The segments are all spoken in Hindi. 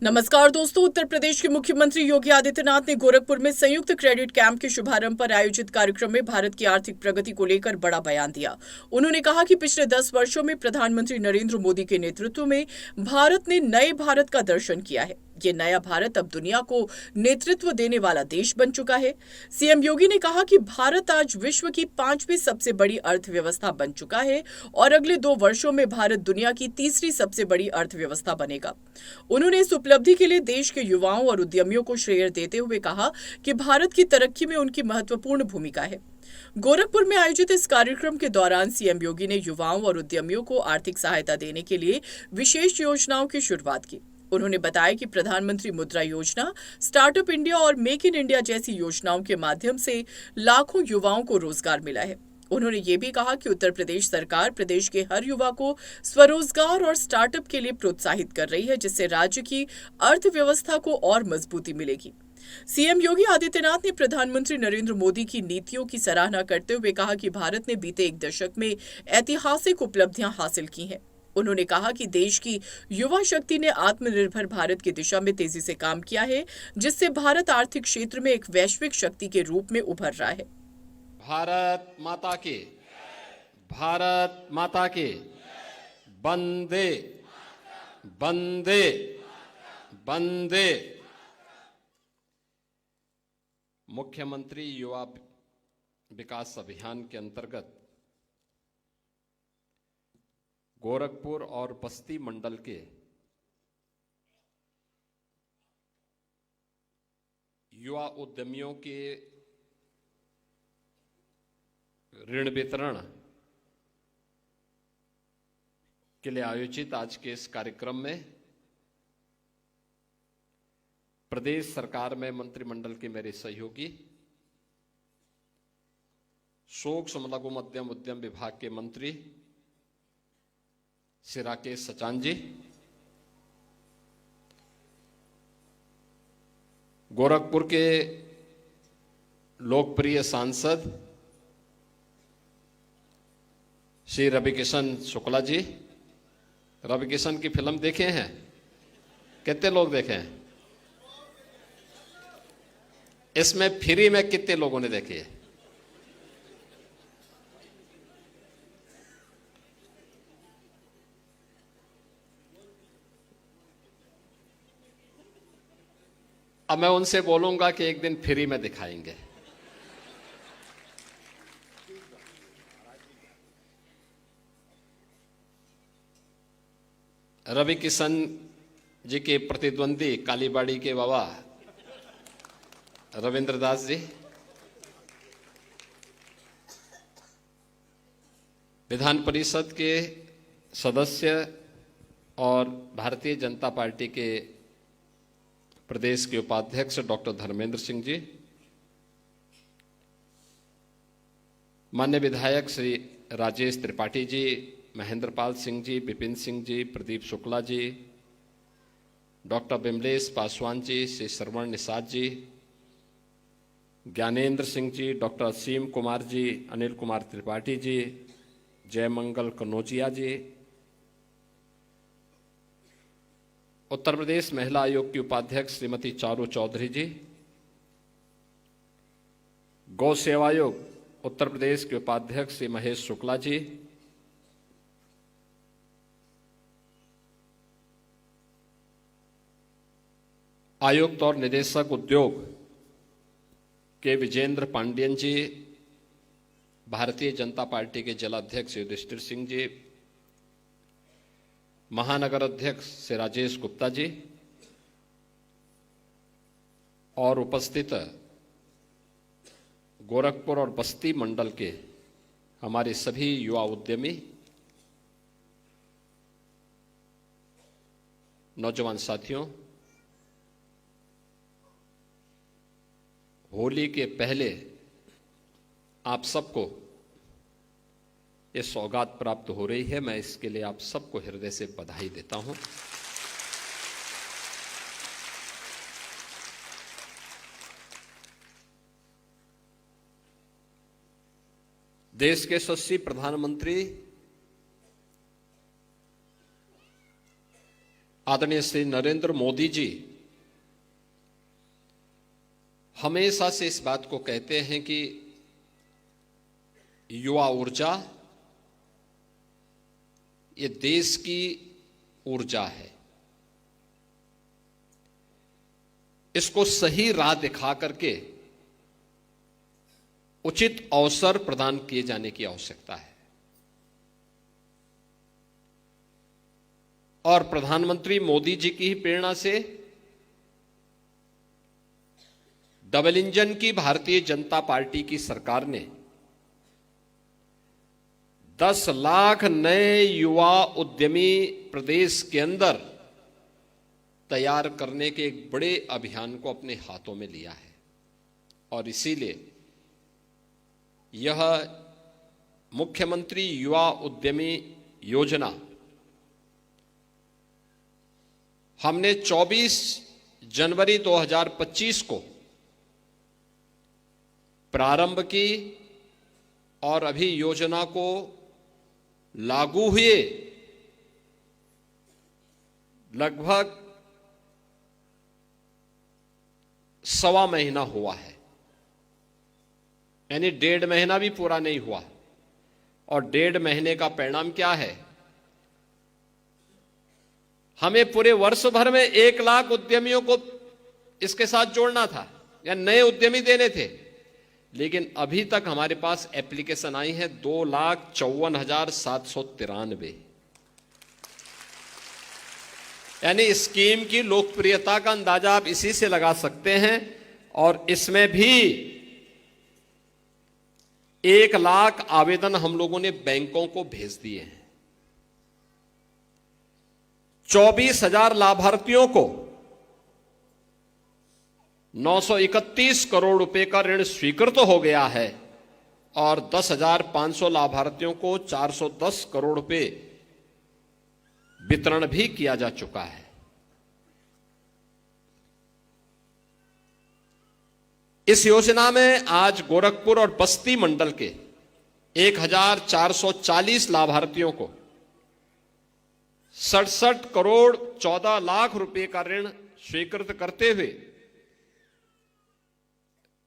नमस्कार दोस्तों। उत्तर प्रदेश के मुख्यमंत्री योगी आदित्यनाथ ने गोरखपुर में संयुक्त क्रेडिट कैंप के शुभारंभ पर आयोजित कार्यक्रम में भारत की आर्थिक प्रगति को लेकर बड़ा बयान दिया। उन्होंने कहा कि पिछले 10 वर्षों में प्रधानमंत्री नरेंद्र मोदी के नेतृत्व में भारत ने नए भारत का दर्शन किया है। ये नया भारत अब दुनिया को नेतृत्व देने वाला देश बन चुका है। सीएम योगी ने कहा कि भारत आज विश्व की 5वीं सबसे बड़ी अर्थव्यवस्था बन चुका है और अगले 2 वर्षों में भारत दुनिया की तीसरी सबसे बड़ी अर्थव्यवस्था बनेगा। उन्होंने इस उपलब्धि के लिए देश के युवाओं और उद्यमियों को श्रेय देते हुए कहा कि भारत की तरक्की में उनकी महत्वपूर्ण भूमिका है। गोरखपुर में आयोजित इस कार्यक्रम के दौरान सीएम योगी ने युवाओं और उद्यमियों को आर्थिक सहायता देने के लिए विशेष योजनाओं की शुरुआत की। उन्होंने बताया कि प्रधानमंत्री मुद्रा योजना, स्टार्टअप इंडिया और मेक इन इंडिया जैसी योजनाओं के माध्यम से लाखों युवाओं को रोजगार मिला है। उन्होंने ये भी कहा कि उत्तर प्रदेश सरकार प्रदेश के हर युवा को स्वरोजगार और स्टार्टअप के लिए प्रोत्साहित कर रही है, जिससे राज्य की अर्थव्यवस्था को और मजबूती मिलेगी। सीएम योगी आदित्यनाथ ने प्रधानमंत्री नरेंद्र मोदी की नीतियों की सराहना करते हुए कहा कि भारत ने बीते 1 दशक में ऐतिहासिक उपलब्धियां हासिल की हैं। उन्होंने कहा कि देश की युवा शक्ति ने आत्मनिर्भर भारत की दिशा में तेजी से काम किया है, जिससे भारत आर्थिक क्षेत्र में एक वैश्विक शक्ति के रूप में उभर रहा है। भारत माता के, भारत माता के, वंदे वंदे वंदे। मुख्यमंत्री युवा विकास अभियान के अंतर्गत गोरखपुर और बस्ती मंडल के युवा उद्यमियों के ऋण वितरण के लिए आयोजित आज के इस कार्यक्रम में प्रदेश सरकार में मंत्रिमंडल के मेरे सहयोगी, सूक्ष्म लघु मध्यम उद्यम विभाग के मंत्री श्री राकेश सचान जी, गोरखपुर के लोकप्रिय सांसद श्री रविकिशन शुक्ला जी। रविकिशन की फिल्म देखे हैं? कितने लोग देखे हैं? इसमें फ्री में कितने लोगों ने देखी है? अब मैं उनसे बोलूंगा कि एक दिन फ्री में दिखाएंगे। रवि किशन जी के प्रतिद्वंदी कालीबाड़ी के बाबा रविंद्र दास जी, विधान परिषद के सदस्य और भारतीय जनता पार्टी के प्रदेश के उपाध्यक्ष डॉक्टर धर्मेंद्र सिंह जी, माननीय विधायक श्री राजेश त्रिपाठी जी, महेंद्रपाल सिंह जी, विपिन सिंह जी, प्रदीप शुक्ला जी, डॉक्टर बिमलेश पासवान जी, श्री श्रवण निषाद जी, ज्ञानेंद्र सिंह जी, डॉक्टर असीम कुमार जी, अनिल कुमार त्रिपाठी जी, जयमंगल कनौजिया जी, उत्तर प्रदेश महिला आयोग की उपाध्यक्ष श्रीमती चारू चौधरी जी, गौ सेवा आयोग उत्तर प्रदेश के उपाध्यक्ष श्री महेश शुक्ला जी, आयुक्त और निदेशक उद्योग के विजेंद्र पांडियन जी, भारतीय जनता पार्टी के जिलाध्यक्ष युधिष्ठिर सिंह जी, महानगर अध्यक्ष श्री राजेश गुप्ता जी और उपस्थित गोरखपुर और बस्ती मंडल के हमारे सभी युवा उद्यमी, नौजवान साथियों, होली के पहले आप सबको ये सौगात प्राप्त हो रही है। मैं इसके लिए आप सबको हृदय से बधाई देता हूं। देश के यशस्वी प्रधानमंत्री आदरणीय श्री नरेंद्र मोदी जी हमेशा से इस बात को कहते हैं कि युवा ऊर्जा ये देश की ऊर्जा है। इसको सही राह दिखा करके उचित अवसर प्रदान किए जाने की आवश्यकता है। और प्रधानमंत्री मोदी जी की ही प्रेरणा से डबल इंजन की भारतीय जनता पार्टी की सरकार ने 10 लाख नए युवा उद्यमी प्रदेश के अंदर तैयार करने के एक बड़े अभियान को अपने हाथों में लिया है। और इसीलिए यह मुख्यमंत्री युवा उद्यमी योजना हमने 24 जनवरी 2025 को प्रारंभ की और अभी योजना को लागू हुए लगभग 1.25 महीना हुआ है, यानी 1.5 महीना भी पूरा नहीं हुआ। और 1.5 महीने का परिणाम क्या है? हमें पूरे वर्ष भर में 1 लाख उद्यमियों को इसके साथ जोड़ना था या नए उद्यमी देने थे, लेकिन अभी तक हमारे पास एप्लीकेशन आई है 2,54,793। यानी स्कीम की लोकप्रियता का अंदाजा आप इसी से लगा सकते हैं। और इसमें भी 1 लाख आवेदन हम लोगों ने बैंकों को भेज दिए हैं। 24,000 लाभार्थियों को 931 करोड़ रुपए का ऋण स्वीकृत हो गया है और 10,500 लाभार्थियों को 410 करोड़ रुपए वितरण भी किया जा चुका है। इस योजना में आज गोरखपुर और बस्ती मंडल के 1,440 लाभार्थियों को 67 करोड़ 14 लाख रुपए का ऋण स्वीकृत करते हुए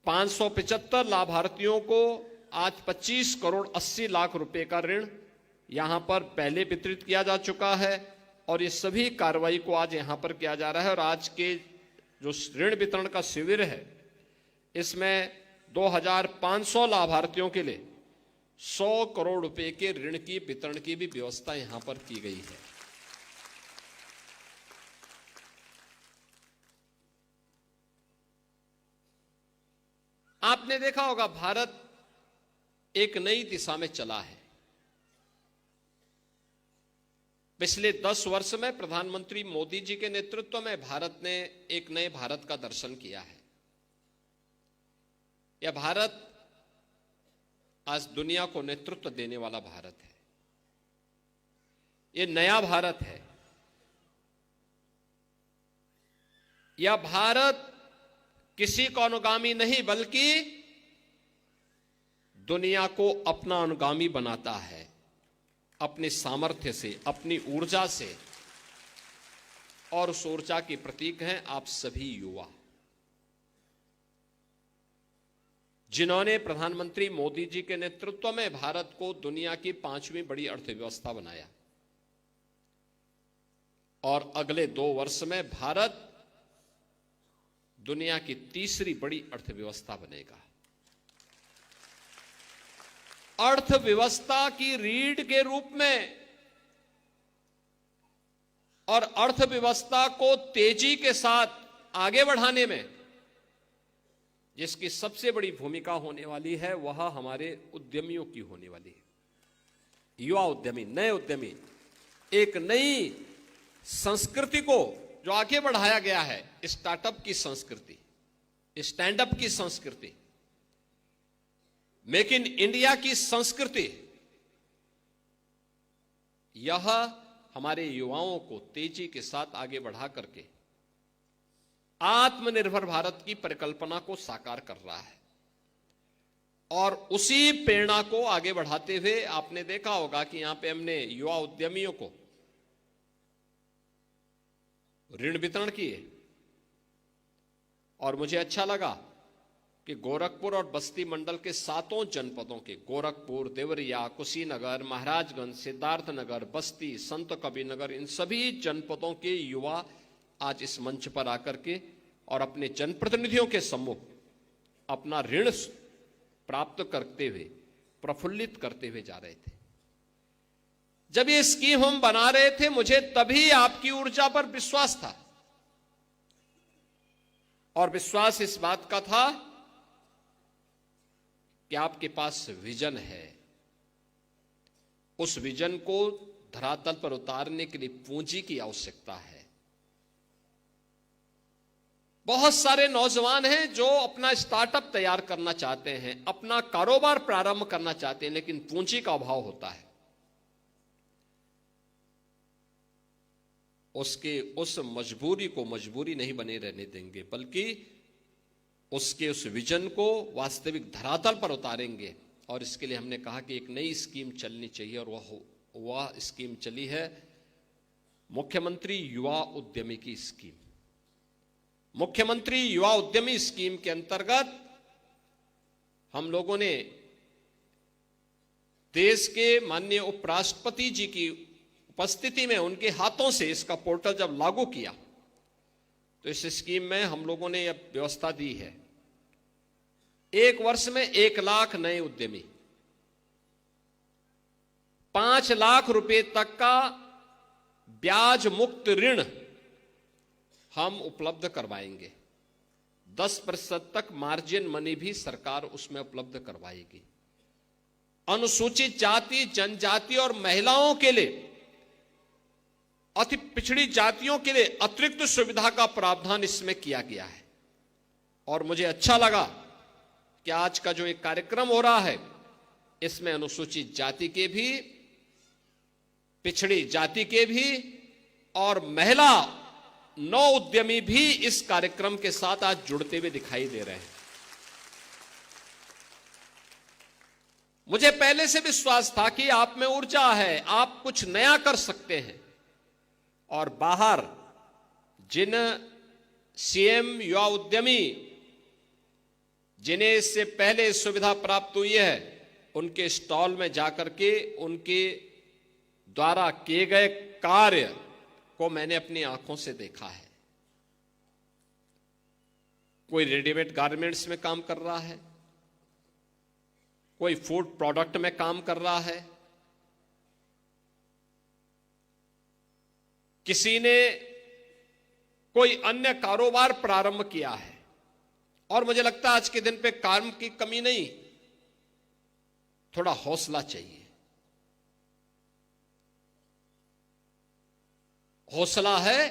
575 लाभार्थियों को आज 25 करोड़ 80 लाख रुपए का ऋण यहां पर पहले वितरित किया जा चुका है। और ये सभी कार्रवाई को आज यहां पर किया जा रहा है। और आज के जो ऋण वितरण का शिविर है, इसमें 2,500 लाभार्थियों के लिए 100 करोड़ रुपए के ऋण की वितरण की भी व्यवस्था यहां पर की गई है। आपने देखा होगा भारत एक नई दिशा में चला है। पिछले 10 वर्ष में प्रधानमंत्री मोदी जी के नेतृत्व में भारत ने एक नए भारत का दर्शन किया है। यह भारत आज दुनिया को नेतृत्व देने वाला भारत है। यह नया भारत है। यह भारत किसी का अनुगामी नहीं बल्कि दुनिया को अपना अनुगामी बनाता है, अपने सामर्थ्य से, अपनी ऊर्जा से। और उस ऊर्जा के प्रतीक हैं आप सभी युवा, जिन्होंने प्रधानमंत्री मोदी जी के नेतृत्व में भारत को दुनिया की 5वीं बड़ी अर्थव्यवस्था बनाया। और अगले 2 वर्ष में भारत दुनिया की 3री बड़ी अर्थव्यवस्था बनेगा। अर्थव्यवस्था की रीढ़ के रूप में और अर्थव्यवस्था को तेजी के साथ आगे बढ़ाने में जिसकी सबसे बड़ी भूमिका होने वाली है, वह हमारे उद्यमियों की होने वाली है। युवा उद्यमी, नए उद्यमी, एक नई संस्कृति को जो आगे बढ़ाया गया है, स्टार्टअप की संस्कृति, स्टैंडअप की संस्कृति, मेक इन इंडिया की संस्कृति, यह हमारे युवाओं को तेजी के साथ आगे बढ़ा करके आत्मनिर्भर भारत की परिकल्पना को साकार कर रहा है। और उसी प्रेरणा को आगे बढ़ाते हुए आपने देखा होगा कि यहां पे हमने युवा उद्यमियों को ऋण वितरण किए। और मुझे अच्छा लगा कि गोरखपुर और बस्ती मंडल के 7 जनपदों के गोरखपुर, देवरिया, कुशीनगर, महाराजगंज, सिद्धार्थनगर, बस्ती, संत कबीरनगर, इन सभी जनपदों के युवा आज इस मंच पर आकर के और अपने जनप्रतिनिधियों के सम्मुख अपना ऋण प्राप्त करते हुए, प्रफुल्लित करते हुए जा रहे थे। जब ये स्कीम हम बना रहे थे, मुझे तभी आपकी ऊर्जा पर विश्वास था, और विश्वास इस बात का था कि आपके पास विजन है। उस विजन को धरातल पर उतारने के लिए पूंजी की आवश्यकता है। बहुत सारे नौजवान हैं जो अपना स्टार्टअप तैयार करना चाहते हैं, अपना कारोबार प्रारंभ करना चाहते हैं, लेकिन पूंजी का अभाव होता है। उसके उस मजबूरी को मजबूरी नहीं बने रहने देंगे, बल्कि उसके उस विजन को वास्तविक धरातल पर उतारेंगे। और इसके लिए हमने कहा कि एक नई स्कीम चलनी चाहिए, और वह स्कीम चली है मुख्यमंत्री युवा उद्यमी की स्कीम। मुख्यमंत्री युवा उद्यमी स्कीम के अंतर्गत हम लोगों ने देश के माननीय उपराष्ट्रपति जी की उपस्थिति में उनके हाथों से इसका पोर्टल जब लागू किया, तो इस स्कीम में हम लोगों ने यह व्यवस्था दी है, 1 वर्ष में 1 लाख नए उद्यमी, 5 लाख रुपए तक का ब्याज मुक्त ऋण हम उपलब्ध करवाएंगे। 10% तक मार्जिन मनी भी सरकार उसमें उपलब्ध करवाएगी। अनुसूचित जाति, जनजाति और महिलाओं के लिए, अति पिछड़ी जातियों के लिए अतिरिक्त सुविधा का प्रावधान इसमें किया गया है। और मुझे अच्छा लगा कि आज का जो एक कार्यक्रम हो रहा है, इसमें अनुसूचित जाति के भी, पिछड़ी जाति के भी और महिला नौ उद्यमी भी इस कार्यक्रम के साथ आज जुड़ते हुए दिखाई दे रहे हैं। मुझे पहले से विश्वास था कि आप में ऊर्जा है, आप कुछ नया कर सकते हैं। और बाहर जिन सीएम युवा उद्यमी जिन्हें इससे पहले सुविधा प्राप्त हुई है, उनके स्टॉल में जाकर के उनके द्वारा किए गए कार्य को मैंने अपनी आंखों से देखा है। कोई रेडीमेड गारमेंट्स में काम कर रहा है, कोई फूड प्रोडक्ट में काम कर रहा है, किसी ने कोई अन्य कारोबार प्रारंभ किया है। और मुझे लगता है आज के दिन पे काम की कमी नहीं, थोड़ा हौसला चाहिए। हौसला है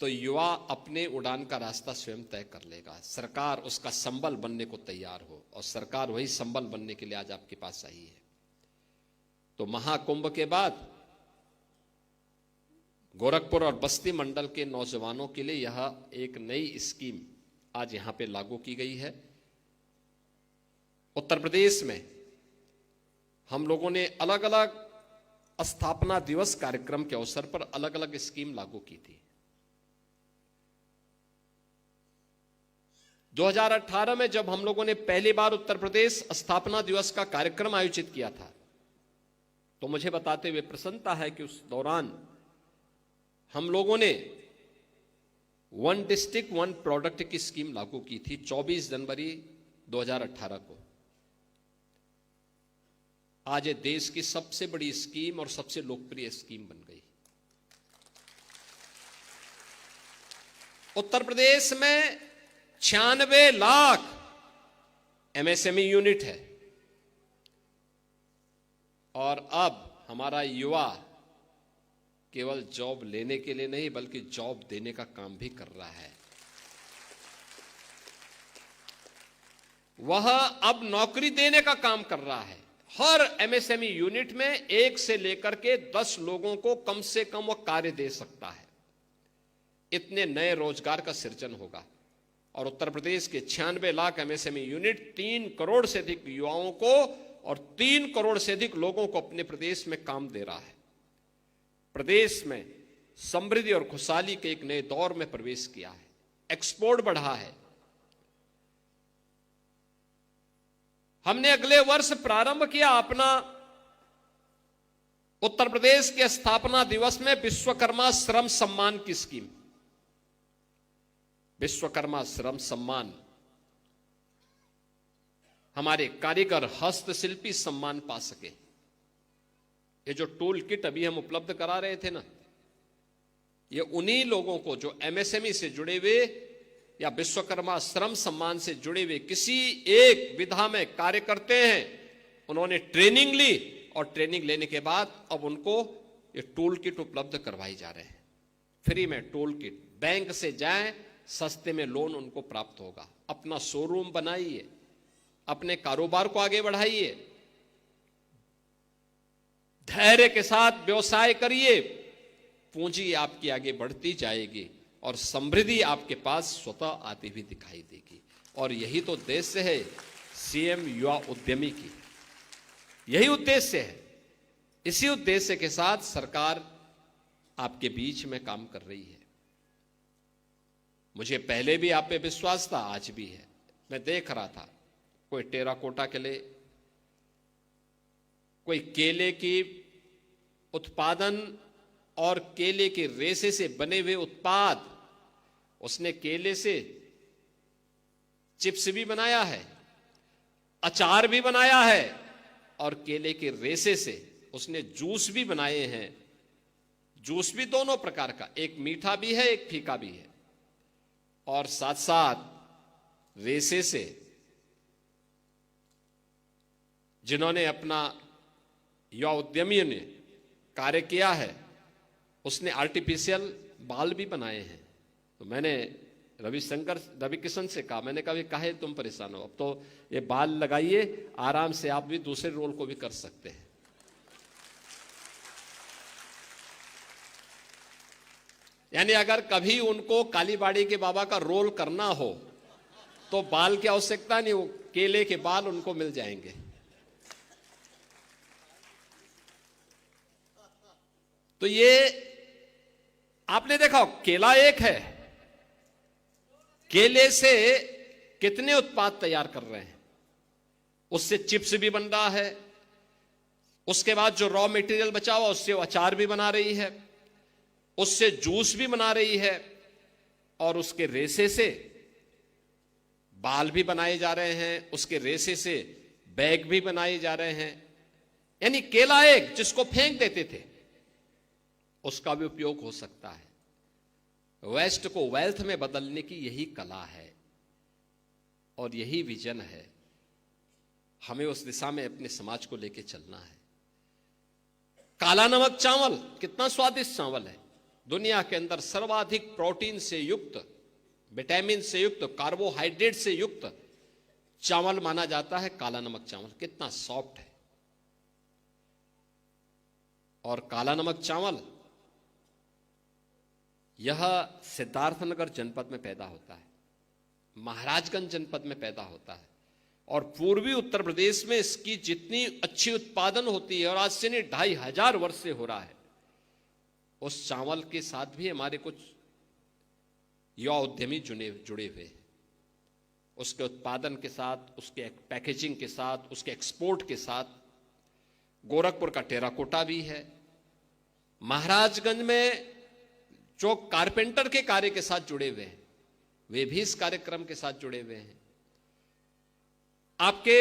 तो युवा अपने उड़ान का रास्ता स्वयं तय कर लेगा। सरकार उसका संबल बनने को तैयार हो, और सरकार वही संबल बनने के लिए आज आपके पास आई है। तो महाकुंभ के बाद गोरखपुर और बस्ती मंडल के नौजवानों के लिए यह एक नई स्कीम आज यहां पे लागू की गई है। उत्तर प्रदेश में हम लोगों ने अलग अलग स्थापना दिवस कार्यक्रम के अवसर पर अलग अलग स्कीम लागू की थी। 2018 में जब हम लोगों ने पहली बार उत्तर प्रदेश स्थापना दिवस का कार्यक्रम आयोजित किया था, तो मुझे बताते हुए प्रसन्नता है कि उस दौरान हम लोगों ने 1 डिस्ट्रिक्ट 1 प्रोडक्ट की स्कीम लागू की थी 24 जनवरी 2018 को। आज ये देश की सबसे बड़ी स्कीम और सबसे लोकप्रिय स्कीम बन गई। उत्तर प्रदेश में 96 लाख एमएसएमई यूनिट है, और अब हमारा युवा केवल जॉब लेने के लिए नहीं बल्कि जॉब देने का काम भी कर रहा है। वह अब नौकरी देने का काम कर रहा है। हर एमएसएमई यूनिट में 1 से लेकर के 10 लोगों को कम से कम वह कार्य दे सकता है। इतने नए रोजगार का सृजन होगा। और उत्तर प्रदेश के 96 लाख एमएसएमई यूनिट 3 करोड़ से अधिक युवाओं को और 3 करोड़ से अधिक लोगों को अपने प्रदेश में काम दे रहा है। प्रदेश में समृद्धि और खुशहाली के एक नए दौर में प्रवेश किया है। एक्सपोर्ट बढ़ा है। हमने अगले वर्ष प्रारंभ किया अपना उत्तर प्रदेश के स्थापना दिवस में विश्वकर्मा श्रम सम्मान की स्कीम। विश्वकर्मा श्रम सम्मान, हमारे कारीगर हस्तशिल्पी सम्मान पा सके। ये जो टूल किट अभी हम उपलब्ध करा रहे थे ना, ये उन्हीं लोगों को जो एमएसएमई से जुड़े हुए या विश्वकर्मा श्रम सम्मान से जुड़े हुए किसी एक विधा में कार्य करते हैं, उन्होंने ट्रेनिंग ली और ट्रेनिंग लेने के बाद अब उनको ये टूल किट उपलब्ध करवाई जा रहे हैं। फ्री में टूल किट, बैंक से जाएं, सस्ते में लोन उनको प्राप्त होगा। अपना शोरूम बनाइए, अपने कारोबार को आगे बढ़ाइए, धैर्य के साथ व्यवसाय करिए, पूंजी आपकी आगे बढ़ती जाएगी और समृद्धि आपके पास स्वतः आती हुई दिखाई देगी। और यही तो उद्देश्य है सीएम युवा उद्यमी की, यही उद्देश्य है। इसी उद्देश्य के साथ सरकार आपके बीच में काम कर रही है। मुझे पहले भी आप पे विश्वास था, आज भी है। मैं देख रहा था कोई टेराकोटा के लिए, कोई केले की उत्पादन और केले के रेशे से बने हुए उत्पाद, उसने केले से चिप्स भी बनाया है, अचार भी बनाया है और केले के रेशे से उसने जूस भी बनाए हैं। जूस भी दोनों प्रकार का, एक मीठा भी है, एक फीका भी है। और साथ साथ रेशे से जिन्होंने अपना युवा उद्यमियों ने कार्य किया है, उसने आर्टिफिशियल बाल भी बनाए हैं। तो मैंने रवि किशन से कहा, मैंने कहा काहे तुम परेशान हो, अब तो ये बाल लगाइए, आराम से आप भी दूसरे रोल को भी कर सकते हैं। यानी अगर कभी उनको कालीबाड़ी के बाबा का रोल करना हो तो बाल की आवश्यकता नहीं, वो केले के बाल उनको मिल जाएंगे। तो ये आपने देखा, केला एक है, केले से कितने उत्पाद तैयार कर रहे हैं। उससे चिप्स भी बन रहा है, उसके बाद जो रॉ मटेरियल बचा हुआ उससे अचार भी बना रही है, उससे जूस भी बना रही है और उसके रेशे से बाल भी बनाए जा रहे हैं, उसके रेशे से बैग भी बनाए जा रहे हैं। यानी केला एक जिसको फेंक देते थे उसका भी उपयोग हो सकता है। वेस्ट को वेल्थ में बदलने की यही कला है और यही विजन है। हमें उस दिशा में अपने समाज को लेकर चलना है। काला नमक चावल कितना स्वादिष्ट चावल है, दुनिया के अंदर सर्वाधिक प्रोटीन से युक्त, विटामिन से युक्त, कार्बोहाइड्रेट से युक्त चावल माना जाता है काला नमक चावल। कितना सॉफ्ट है। और काला नमक चावल यह सिद्धार्थनगर जनपद में पैदा होता है, महाराजगंज जनपद में पैदा होता है और पूर्वी उत्तर प्रदेश में इसकी जितनी अच्छी उत्पादन होती है, और आज से नहीं 2500 वर्ष से हो रहा है, उस चावल के साथ भी हमारे कुछ युवा उद्यमी जुड़े हुए हैं। उसके उत्पादन के साथ, उसके पैकेजिंग के साथ, उसके एक्सपोर्ट के साथ। गोरखपुर का टेराकोटा भी है। महाराजगंज में जो कारपेंटर के कार्य के साथ जुड़े हुए हैं वे भी इस कार्यक्रम के साथ जुड़े हुए हैं। आपके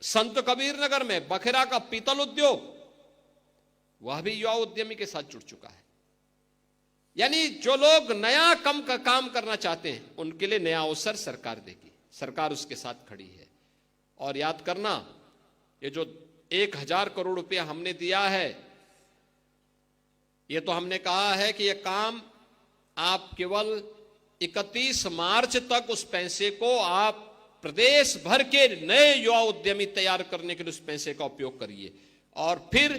संत कबीर नगर में बखेरा का पीतल उद्योग, वह भी युवा उद्यमी के साथ जुड़ चुका है। यानी जो लोग नया काम करना चाहते हैं उनके लिए नया अवसर सरकार देगी, सरकार उसके साथ खड़ी है। और याद करना, ये जो 1000 करोड़ रुपया हमने दिया है, ये तो हमने कहा है कि ये काम आप केवल 31 मार्च तक उस पैसे को आप प्रदेश भर के नए युवा उद्यमी तैयार करने के लिए उस पैसे का उपयोग करिए। और फिर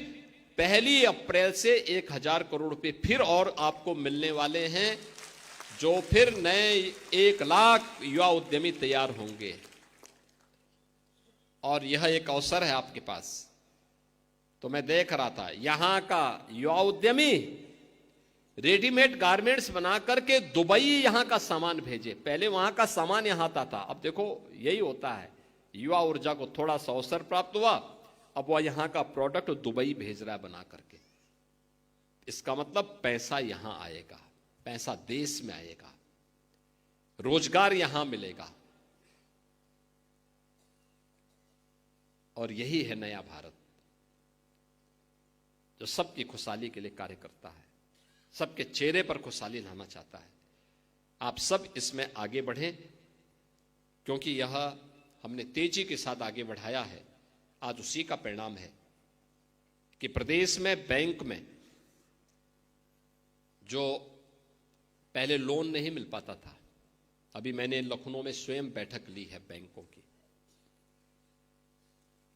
1 अप्रैल से 1000 करोड़ रुपए फिर और आपको मिलने वाले हैं, जो फिर नए 1 लाख युवा उद्यमी तैयार होंगे। और यह एक अवसर है आपके पास। तो मैं देख रहा था यहां का युवा उद्यमी रेडीमेड गारमेंट्स बना करके दुबई यहां का सामान भेजे। पहले वहां का सामान यहां आता था। अब देखो यही होता है, युवा ऊर्जा को थोड़ा सा अवसर प्राप्त हुआ, अब वह यहां का प्रोडक्ट दुबई भेज रहा है बना करके। इसका मतलब पैसा यहां आएगा, पैसा देश में आएगा, रोजगार यहां मिलेगा, और यही है नया भारत जो सबकी खुशहाली के लिए कार्य करता है, सबके चेहरे पर खुशहाली लाना चाहता है। आप सब इसमें आगे बढ़ें, क्योंकि यह हमने तेजी के साथ आगे बढ़ाया है। आज उसी का परिणाम है कि प्रदेश में बैंक में जो पहले लोन नहीं मिल पाता था, अभी मैंने लखनऊ में स्वयं बैठक ली है बैंकों की।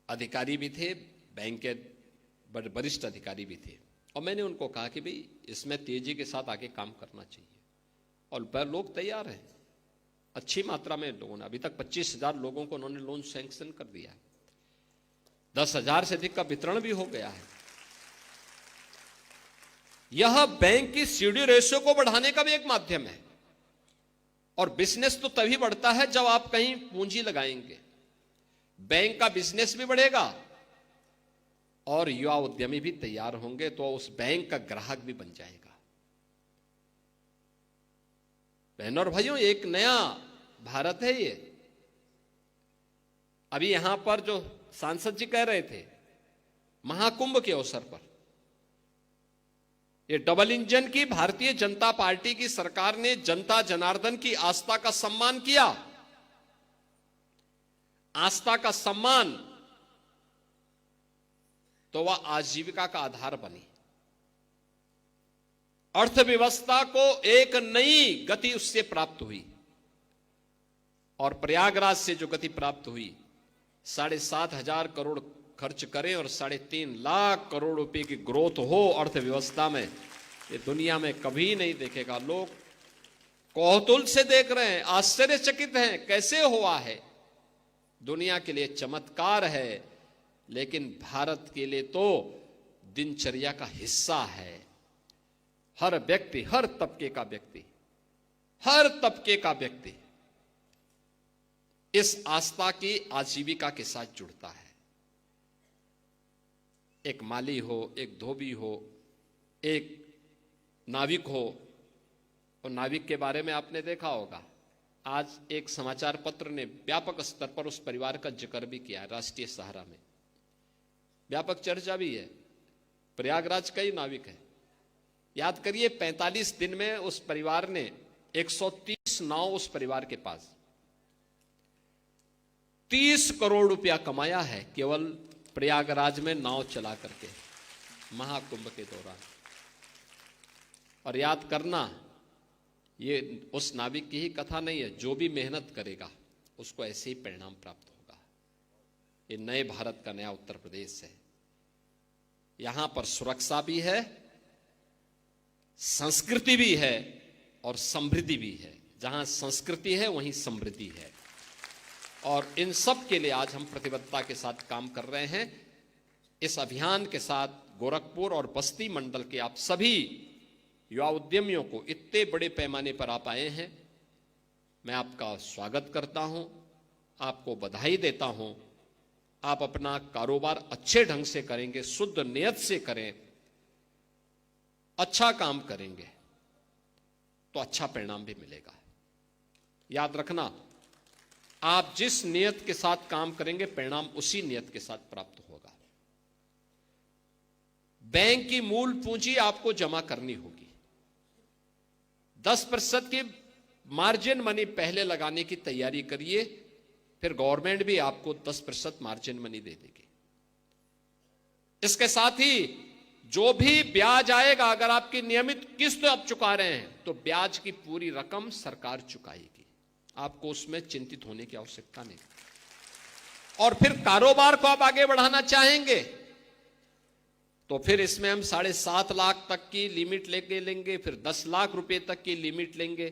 अधिकारी भी थे, बैंक के वरिष्ठ अधिकारी भी थे, और मैंने उनको कहा कि भाई इसमें तेजी के साथ आगे काम करना चाहिए, और लोग तैयार हैं। अच्छी मात्रा में लोगों ने, अभी तक 25,000 लोगों को उन्होंने लोन सैंक्शन कर दिया है, 10,000 से अधिक का वितरण भी हो गया है। यह बैंक की सीडी रेशियो को बढ़ाने का भी एक माध्यम है, और बिजनेस तो तभी बढ़ता है जब आप कहीं पूंजी लगाएंगे। बैंक का बिजनेस भी बढ़ेगा और युवा उद्यमी भी तैयार होंगे, तो उस बैंक का ग्राहक भी बन जाएगा। बहनों और भाइयों, एक नया भारत है ये। अभी यहां पर जो सांसद जी कह रहे थे, महाकुंभ के अवसर पर, ये डबल इंजन की भारतीय जनता पार्टी की सरकार ने जनता जनार्दन की आस्था का सम्मान किया। आस्था का सम्मान तो वह आजीविका का आधार बनी, अर्थव्यवस्था को एक नई गति उससे प्राप्त हुई, और प्रयागराज से जो गति प्राप्त हुई, 7,500 करोड़ खर्च करें और 3.5 लाख करोड़ रुपए की ग्रोथ हो अर्थव्यवस्था में, ये दुनिया में कभी नहीं देखेगा। लोग कौतूहल से देख रहे हैं, आश्चर्यचकित हैं, कैसे हुआ है। दुनिया के लिए चमत्कार है, लेकिन भारत के लिए तो दिनचर्या का हिस्सा है। हर व्यक्ति, हर तबके का व्यक्ति, हर तबके का व्यक्ति इस आस्था की आजीविका के साथ जुड़ता है। एक माली हो, एक धोबी हो, एक नाविक हो, और नाविक के बारे में आपने देखा होगा, आज एक समाचार पत्र ने व्यापक स्तर पर उस परिवार का जिक्र भी किया, राष्ट्रीय सहारा में व्यापक चर्चा भी है। प्रयागराज का ही नाविक है। याद करिए, 45 दिन में उस परिवार ने 130 नाव, उस परिवार के पास 30 करोड़ रुपया कमाया है केवल प्रयागराज में नाव चला करके महाकुंभ के दौरान। और याद करना, ये उस नाविक की ही कथा नहीं है, जो भी मेहनत करेगा उसको ऐसे ही परिणाम प्राप्त होगा। ये नए भारत का नया उत्तर प्रदेश है। यहां पर सुरक्षा भी है, संस्कृति भी है, और समृद्धि भी है। जहां संस्कृति है वहीं समृद्धि है, और इन सब के लिए आज हम प्रतिबद्धता के साथ काम कर रहे हैं। इस अभियान के साथ गोरखपुर और बस्ती मंडल के आप सभी युवा उद्यमियों को, इतने बड़े पैमाने पर आप आए हैं, मैं आपका स्वागत करता हूं, आपको बधाई देता हूं। आप अपना कारोबार अच्छे ढंग से करेंगे, शुद्ध नियत से करें, अच्छा काम करेंगे तो अच्छा परिणाम भी मिलेगा। याद रखना, आप जिस नियत के साथ काम करेंगे, परिणाम उसी नियत के साथ प्राप्त होगा। बैंक की मूल पूंजी आपको जमा करनी होगी। 10% की मार्जिन मनी पहले लगाने की तैयारी करिए, फिर गवर्नमेंट भी आपको 10% मार्जिन मनी दे देगी। इसके साथ ही जो भी ब्याज आएगा, अगर आपकी नियमित किस्त आप चुका रहे हैं, तो ब्याज की पूरी रकम सरकार चुकाएगी। आपको उसमें चिंतित होने की आवश्यकता नहीं। और फिर कारोबार को आप आगे बढ़ाना चाहेंगे तो फिर इसमें हम 7.5 लाख तक की लिमिट लेंगे, फिर 10 लाख रुपए तक की लिमिट लेंगे,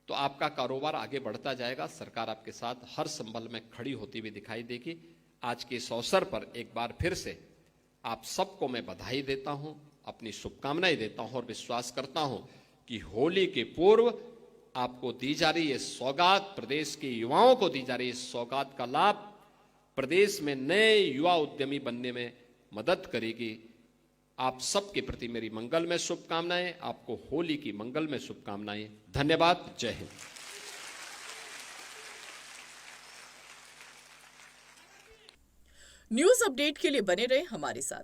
तो आपका कारोबार आगे बढ़ता जाएगा। सरकार आपके साथ हर संबल में खड़ी होती हुई दिखाई देगी। आज के इस अवसर पर एक बार फिर से आप सबको मैं बधाई देता हूं, अपनी शुभकामनाएं देता हूं और विश्वास करता हूं कि होली के पूर्व आपको दी जा रही ये सौगात, प्रदेश के युवाओं को दी जा रही इस सौगात का लाभ प्रदेश में नए युवा उद्यमी बनने में मदद करेगी। आप सबके प्रति मेरी मंगलमय शुभकामनाएं, आपको होली की मंगलमय शुभकामनाएं। धन्यवाद। जय हिंद। न्यूज अपडेट के लिए बने रहे हमारे साथ।